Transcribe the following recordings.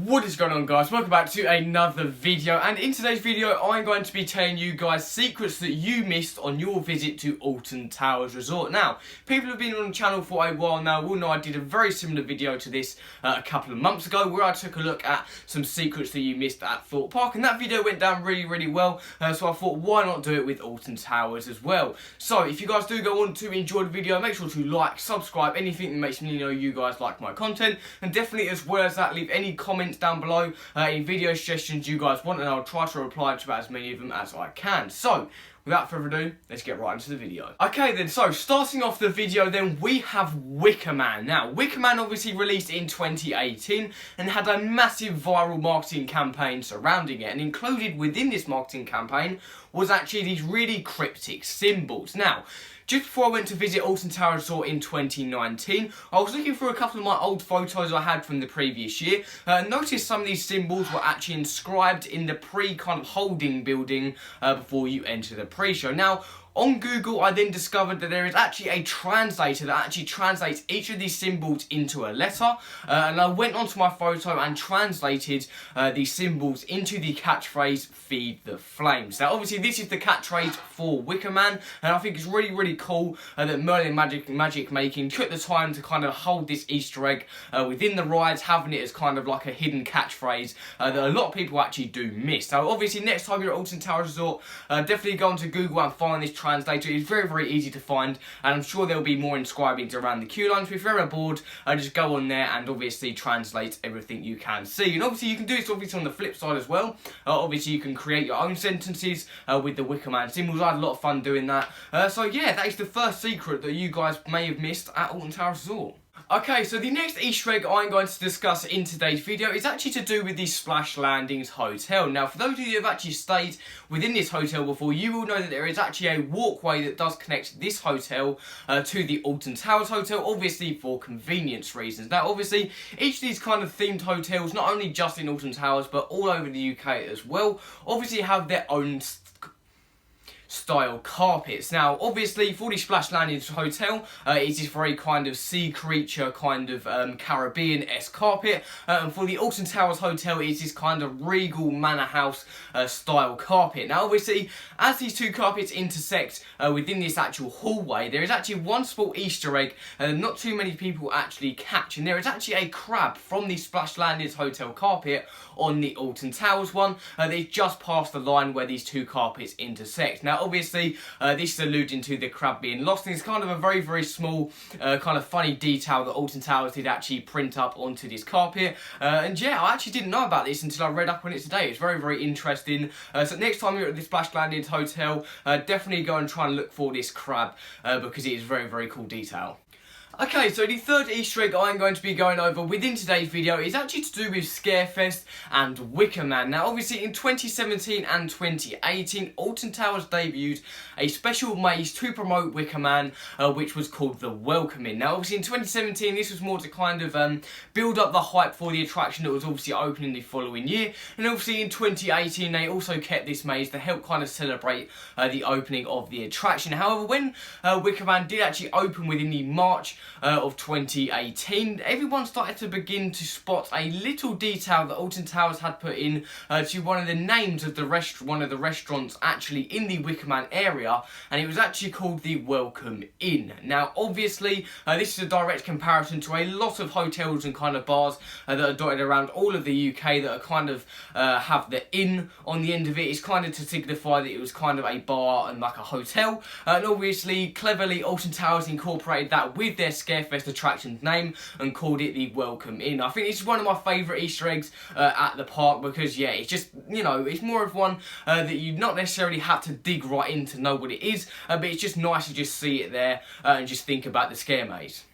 What is going on, guys? Welcome back to another video, and in today's video I'm going to be telling you guys secrets that you missed on your visit to Alton Towers Resort. Now, people have been on the channel for a while now will know I did a very similar video to this a couple of months ago where I took a look at some secrets that you missed at Thorpe Park, and that video went down really well, so I thought why not do it with Alton Towers as well. So if you guys do go on to enjoy the video, make sure to like, subscribe, anything that makes me know you guys like my content, and definitely as well as that leave any comments down below, any video suggestions you guys want, and I'll try to reply to about as many of them as I can. So without further ado, let's get right into the video. Okay then, so starting off the video then, we have Wicker Man. Now, Wicker Man obviously released in 2018 and had a massive viral marketing campaign surrounding it, and included within this marketing campaign was actually these really cryptic symbols. Now, just before I went to visit Alton Towers Resort in 2019, I was looking through a couple of my old photos I had from the previous year, and noticed some of these symbols were actually inscribed in the kind of holding building before you enter the pre-show. Now, on Google, I then discovered that there is actually a translator that actually translates each of these symbols into a letter, and I went onto my photo and translated these symbols into the catchphrase, "Feed the Flames." Now, obviously, this is the catchphrase for Wicker Man, and I think it's really cool that Merlin Magic Making took the time to kind of hold this Easter egg within the rides, having it as kind of like a hidden catchphrase that a lot of people actually do miss. So, obviously, next time you're at Alton Towers Resort, definitely go onto Google and find this translator. It's very easy to find, and I'm sure there'll be more inscribings around the queue line. So if you're ever bored, just go on there and obviously translate everything you can see. And obviously you can do this obviously on the flip side as well. Obviously you can create your own sentences with the Wicker Man symbols. I had a lot of fun doing that. So yeah, that is the first secret that you guys may have missed at Alton Towers Resort. Okay, so the next Easter egg I'm going to discuss in today's video is actually to do with the Splash Landings Hotel. Now, for those of you who have actually stayed within this hotel before, you will know that there is actually a walkway that does connect this hotel to the Alton Towers Hotel, obviously for convenience reasons. Now, obviously, each of these kind of themed hotels, not only just in Alton Towers, but all over the UK as well, obviously have their own style carpets. Now, obviously, for the Splash Landings Hotel, it is very kind of sea creature, kind of Caribbean-esque carpet, and for the Alton Towers Hotel, it is this kind of regal manor house style carpet. Now, obviously, as these two carpets intersect within this actual hallway, there is actually one small Easter egg that not too many people actually catch, and there is actually a crab from the Splash Landings Hotel carpet on the Alton Towers one that is just past the line where these two carpets intersect. Now, obviously, this is alluding to the crab being lost, and it's kind of a very small, kind of funny detail that Alton Towers did actually print up onto this carpet. And yeah, I actually didn't know about this until I read up on it today. It's very interesting. So next time you're at the Splash Landings Hotel, definitely go and try and look for this crab because it is a very cool detail. Okay, so the third Easter egg I'm going to be going over within today's video is actually to do with Scarefest and Wicker Man. Now, obviously, in 2017 and 2018, Alton Towers debuted a special maze to promote Wicker Man, which was called the Welcome In. Now, obviously, in 2017, this was more to kind of build up the hype for the attraction that was obviously opening the following year. And obviously, in 2018, they also kept this maze to help kind of celebrate the opening of the attraction. However, when Wicker Man did actually open within the March of 2018, everyone started to begin to spot a little detail that Alton Towers had put in to one of the names of one of the restaurants actually in the Wicker Man area, and it was actually called the Welcome Inn. Now, obviously, this is a direct comparison to a lot of hotels and kind of bars that are dotted around all of the UK that are kind of have the inn on the end of it. It's kind of to signify that it was kind of a bar and like a hotel, and obviously, cleverly, Alton Towers incorporated that with their Scarefest attraction's name and called it the Welcome Inn. I think it's one of my favourite Easter eggs at the park because, yeah, it's just, you know, it's more of one that you not necessarily have to dig right in to know what it is, but it's just nice to just see it there and just think about the scare maze.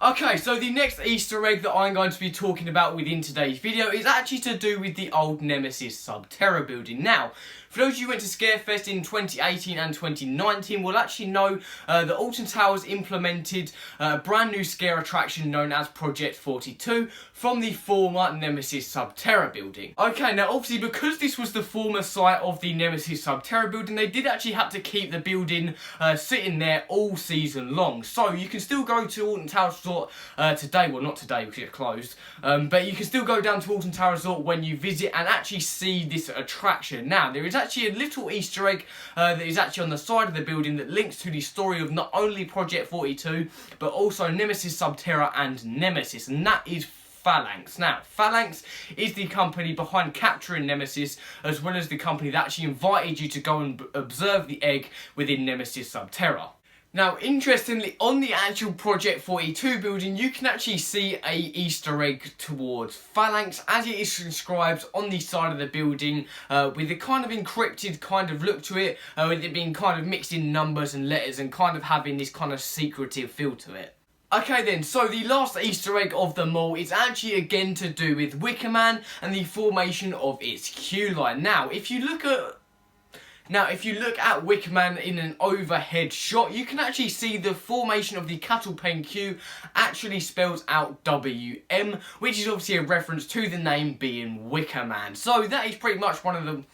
Okay, so the next Easter egg that I'm going to be talking about within today's video is actually to do with the old Nemesis Subterra building. Now, for those of you who went to Scarefest in 2018 and 2019 will actually know that Alton Towers implemented a brand new scare attraction known as Project 42 from the former Nemesis Subterra building. Okay, now obviously because this was the former site of the Nemesis Subterra building, they did actually have to keep the building sitting there all season long. So you can still go to Alton Towers Resort Resort today. Well, not today because it's closed, but you can still go down to Alton Tower Resort when you visit and actually see this attraction. Now, there is actually a little Easter egg that is actually on the side of the building that links to the story of not only Project 42, but also Nemesis Subterra and Nemesis, and that is Phalanx. Now, Phalanx is the company behind capturing Nemesis, as well as the company that actually invited you to go and observe the egg within Nemesis Subterra. Now, interestingly, on the actual Project 42 building, you can actually see a Easter egg towards Phalanx, as it is inscribed on the side of the building, with a kind of encrypted kind of look to it, with it being kind of mixed in numbers and letters and kind of having this kind of secretive feel to it. Okay then, so the last Easter egg of them all is actually again to do with Wicker Man and the formation of its queue line. Now, if you look at Wicker Man in an overhead shot, you can actually see the formation of the cattle pen queue actually spells out WM, which is obviously a reference to the name being Wicker Man. So that is pretty much one of the...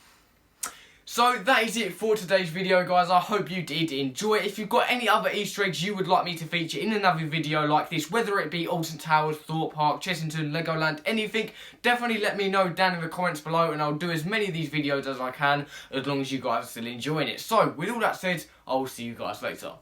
So that is it for today's video, guys. I hope you did enjoy it. If you've got any other Easter eggs you would like me to feature in another video like this, whether it be Alton Towers, Thorpe Park, Chessington, Legoland, anything, definitely let me know down in the comments below, and I'll do as many of these videos as I can, as long as you guys are still enjoying it. So, with all that said, I will see you guys later.